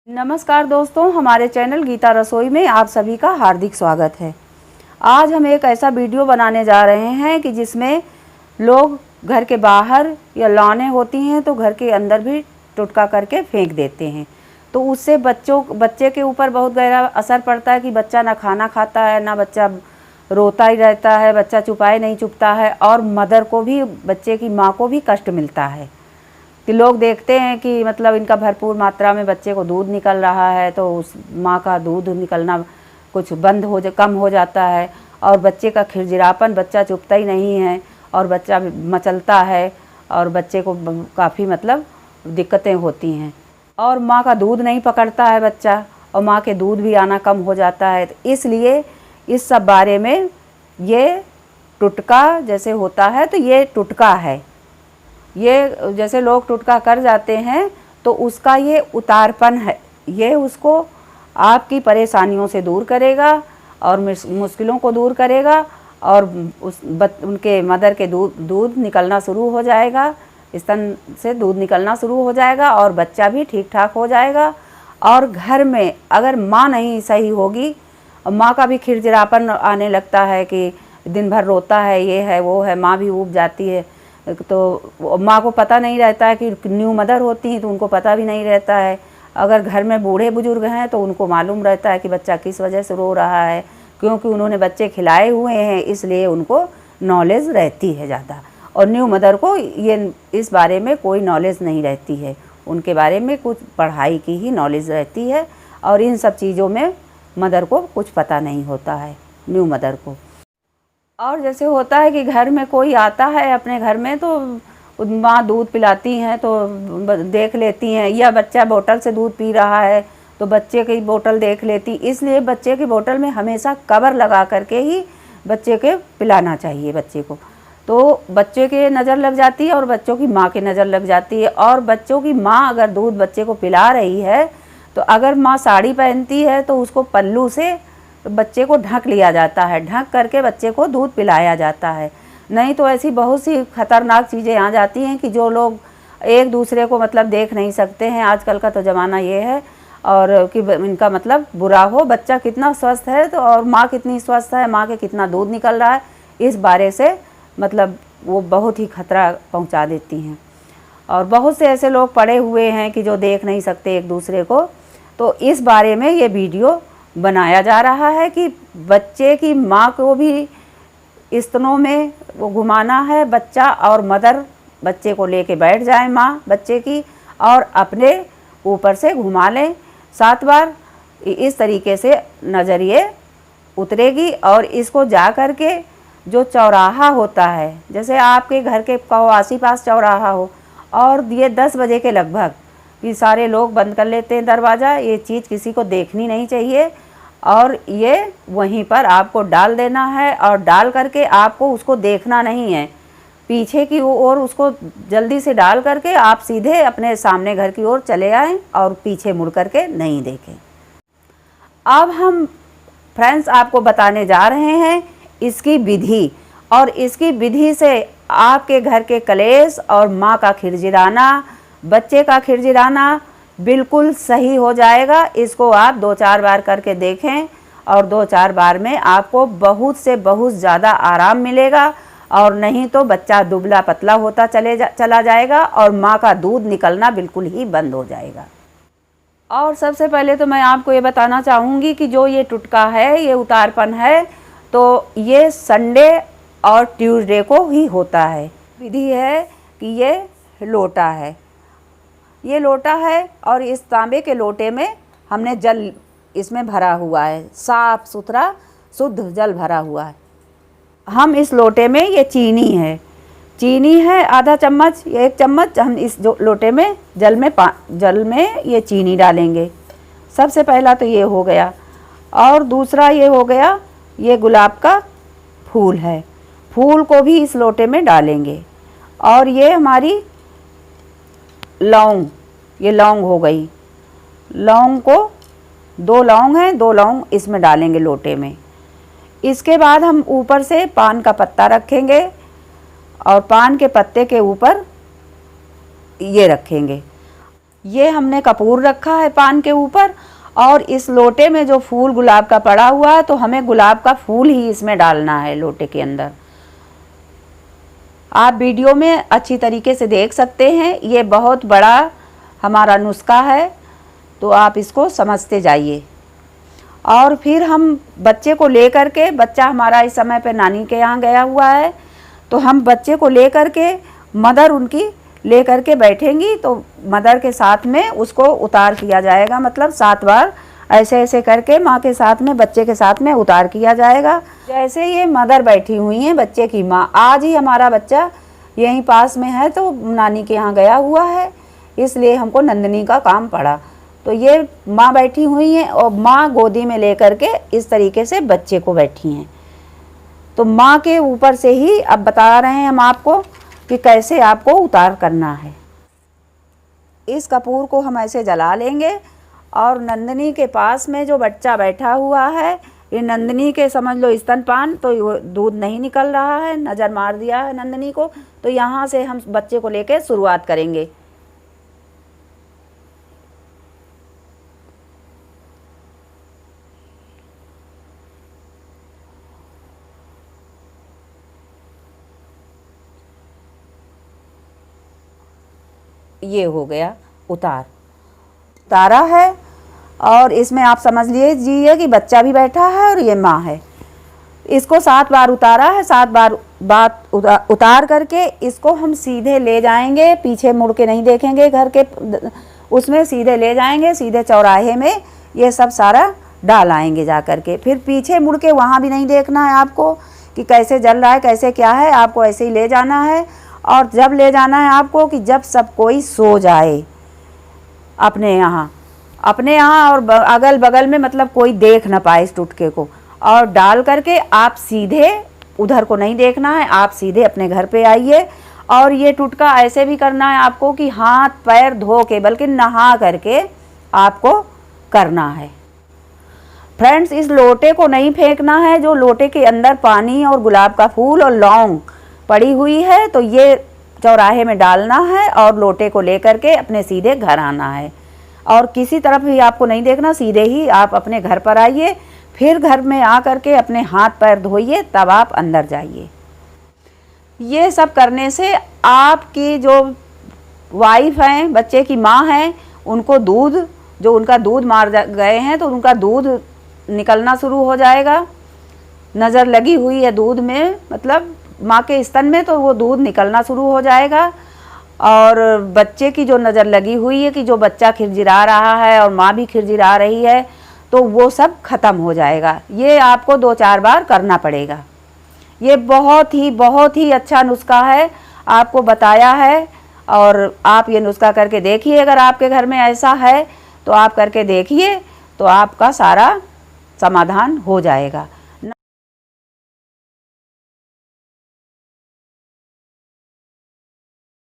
नमस्कार दोस्तों, हमारे चैनल गीता रसोई में आप सभी का हार्दिक स्वागत है। आज हम एक ऐसा वीडियो बनाने जा रहे हैं कि जिसमें लोग घर के बाहर या लॉनें होती हैं तो घर के अंदर भी टुटका करके फेंक देते हैं। तो उससे बच्चे के ऊपर बहुत गहरा असर पड़ता है कि बच्चा ना खाना खाता है, ना बच्चा रोता ही रहता है, बच्चा चुपाए नहीं चुपता है और मदर को भी, बच्चे की माँ को भी कष्ट मिलता है कि लोग देखते हैं कि मतलब इनका भरपूर मात्रा में बच्चे को दूध निकल रहा है तो उस माँ का दूध निकलना कुछ कम हो जाता है और बच्चे का खिरजिरापन, बच्चा चुपता ही नहीं है और बच्चा मचलता है और बच्चे को काफ़ी मतलब दिक्कतें होती हैं और माँ का दूध नहीं पकड़ता है बच्चा और माँ के दूध भी आना कम हो जाता है। तो इसलिए इस सब बारे में ये टुटका जैसे होता है तो ये टुटका है। ये जैसे लोग टुटका कर जाते हैं तो उसका ये उतारपन है, ये उसको आपकी परेशानियों से दूर करेगा और मुश्किलों को दूर करेगा और उनके मदर के दूध निकलना शुरू हो जाएगा, स्तन से दूध निकलना शुरू हो जाएगा और बच्चा भी ठीक ठाक हो जाएगा। और घर में अगर माँ नहीं सही होगी, माँ का भी खिरजिरापन आने लगता है कि दिन भर रोता है, ये है वो है, माँ भी ऊब जाती है। तो माँ को पता नहीं रहता है कि न्यू मदर होती हैं तो उनको पता भी नहीं रहता है। अगर घर में बूढ़े बुजुर्ग हैं तो उनको मालूम रहता है कि बच्चा किस वजह से रो रहा है, क्योंकि उन्होंने बच्चे खिलाए हुए हैं, इसलिए उनको नॉलेज रहती है ज़्यादा। और न्यू मदर को ये इस बारे में कोई नॉलेज नहीं रहती है, उनके बारे में कुछ पढ़ाई की ही नॉलेज रहती है और इन सब चीज़ों में मदर को कुछ पता नहीं होता है, न्यू मदर को। और जैसे होता है कि घर में कोई आता है अपने घर में तो माँ दूध पिलाती हैं तो देख लेती हैं, या बच्चा बोतल से दूध पी रहा है तो बच्चे की बोतल देख लेती, इसलिए बच्चे की बोतल में हमेशा कवर लगा करके ही बच्चे के पिलाना चाहिए बच्चे को। तो बच्चे के नज़र लग जाती है और बच्चों की माँ की नज़र लग जाती है। और बच्चों की माँ अगर दूध बच्चे को पिला रही है तो अगर माँ साड़ी पहनती है तो उसको पल्लू से बच्चे को ढक लिया जाता है, ढक करके बच्चे को दूध पिलाया जाता है। नहीं तो ऐसी बहुत सी खतरनाक चीज़ें आ जाती हैं कि जो लोग एक दूसरे को मतलब देख नहीं सकते हैं। आजकल का तो ज़माना ये है और कि इनका मतलब बुरा हो, बच्चा कितना स्वस्थ है तो और माँ कितनी स्वस्थ है, माँ के कितना दूध निकल रहा है, इस बारे से मतलब वो बहुत ही खतरा पहुँचा देती हैं। और बहुत से ऐसे लोग पड़े हुए हैं कि जो देख नहीं सकते एक दूसरे को। तो इस बारे में ये वीडियो बनाया जा रहा है कि बच्चे की माँ को भी स्तनों में वो घुमाना है बच्चा और मदर बच्चे को लेके बैठ जाए माँ बच्चे की और अपने ऊपर से घुमा लें 7 बार। इस तरीके से नज़रिए उतरेगी और इसको जा कर के जो चौराहा होता है, जैसे आपके घर के आस पास चौराहा हो और ये 10 बजे के लगभग कि सारे लोग बंद कर लेते हैं दरवाज़ा, ये चीज़ किसी को देखनी नहीं चाहिए और ये वहीं पर आपको डाल देना है और डाल करके आपको उसको देखना नहीं है पीछे की ओर, उसको जल्दी से डाल करके आप सीधे अपने सामने घर की ओर चले आएँ और पीछे मुड़ करके नहीं देखें। अब हम फ्रेंड्स आपको बताने जा रहे हैं इसकी विधि, और इसकी विधि से आपके घर के कलेश और माँ का खिरजिराना, बच्चे का खिरजिराना बिल्कुल सही हो जाएगा। इसको आप 2-4 बार करके देखें और 2-4 बार में आपको बहुत से बहुत ज़्यादा आराम मिलेगा और नहीं तो बच्चा दुबला पतला होता चला जाएगा और माँ का दूध निकलना बिल्कुल ही बंद हो जाएगा। और सबसे पहले तो मैं आपको ये बताना चाहूँगी कि जो ये टुटका है, ये उतारपन है, तो ये संडे और ट्यूसडे को ही होता है। विधि है कि ये लोटा है, ये लोटा है और इस तांबे के लोटे में हमने जल इसमें भरा हुआ है, साफ सुथरा शुद्ध जल भरा हुआ है। हम इस लोटे में ये चीनी है आधा चम्मच या 1 चम्मच, हम इस लोटे में जल में ये चीनी डालेंगे। सबसे पहला तो ये हो गया और दूसरा ये हो गया, ये गुलाब का फूल है, फूल को भी इस लोटे में डालेंगे। और ये हमारी लौंग, ये लौंग हो गई, लौंग को 2 लौंग हैं, 2 लौंग इसमें डालेंगे लोटे में। इसके बाद हम ऊपर से पान का पत्ता रखेंगे और पान के पत्ते के ऊपर ये रखेंगे ये हमने कपूर रखा है पान के ऊपर, और इस लोटे में जो फूल गुलाब का पड़ा हुआ है तो हमें गुलाब का फूल ही इसमें डालना है लोटे के अंदर। आप वीडियो में अच्छी तरीके से देख सकते हैं, ये बहुत बड़ा हमारा नुस्खा है, तो आप इसको समझते जाइए। और फिर हम बच्चे को लेकर के, बच्चा हमारा इस समय पे नानी के यहाँ गया हुआ है, तो हम बच्चे को लेकर के, मदर उनकी लेकर के बैठेंगी, तो मदर के साथ में उसको उतार किया जाएगा। मतलब 7 बार ऐसे ऐसे करके माँ के साथ में, बच्चे के साथ में उतार किया जाएगा। जैसे ये मदर बैठी हुई हैं बच्चे की माँ, आज ही हमारा बच्चा यहीं पास में है तो नानी के यहाँ गया हुआ है, इसलिए हमको नंदनी का काम पड़ा। तो ये माँ बैठी हुई हैं और माँ गोदी में लेकर के इस तरीके से बच्चे को बैठी हैं। तो माँ के ऊपर से ही अब बता रहे हैं हम आपको कि कैसे आपको उतार करना है। इस कपूर को हम ऐसे जला लेंगे और नंदनी के पास में जो बच्चा बैठा हुआ है, ये नंदनी के समझ लो स्तनपान, तो दूध नहीं निकल रहा है, नज़र मार दिया है नंदनी को। तो यहाँ से हम बच्चे को लेके शुरुआत करेंगे। ये हो गया उतारा है, और इसमें आप समझ लीजिए कि बच्चा भी बैठा है और ये माँ है। इसको 7 बार उतारा है। 7 बार उतार करके इसको हम सीधे ले जाएंगे, पीछे मुड़ के नहीं देखेंगे, घर के उसमें सीधे ले जाएंगे, सीधे चौराहे में ये सब सारा डाल आएंगे जा करके। फिर पीछे मुड़ के वहाँ भी नहीं देखना है आपको कि कैसे जल रहा है, कैसे क्या है, आपको ऐसे ही ले जाना है। और जब ले जाना है आपको कि जब सब कोई सो जाए अपने यहाँ और अगल बगल में, मतलब कोई देख ना पाए इस टुटके को, और डाल करके आप सीधे उधर को नहीं देखना है, आप सीधे अपने घर पे आइए। और ये टुटका ऐसे भी करना है आपको कि हाथ पैर धो के, बल्कि नहा करके आपको करना है। फ्रेंड्स, इस लोटे को नहीं फेंकना है। जो लोटे के अंदर पानी और गुलाब का फूल और लौंग पड़ी हुई है, तो ये चौराहे में डालना है और लोटे को लेकर के अपने सीधे घर आना है। और किसी तरफ भी आपको नहीं देखना, सीधे ही आप अपने घर पर आइए। फिर घर में आ करके अपने हाथ पैर धोइए, तब आप अंदर जाइए। ये सब करने से आपकी जो वाइफ हैं, बच्चे की माँ हैं, उनको दूध, जो उनका दूध मार गए हैं, तो उनका दूध निकलना शुरू हो जाएगा। नज़र लगी हुई है दूध में, मतलब माँ के स्तन में, तो वो दूध निकलना शुरू हो जाएगा। और बच्चे की जो नज़र लगी हुई है कि जो बच्चा खिरजिरा रहा है और माँ भी खिरजिरा रही है, तो वो सब ख़त्म हो जाएगा। ये आपको 2-4 बार करना पड़ेगा। ये बहुत ही अच्छा नुस्खा है, आपको बताया है। और आप ये नुस्खा करके देखिए। अगर आपके घर में ऐसा है तो आप करके देखिए, तो आपका सारा समाधान हो जाएगा।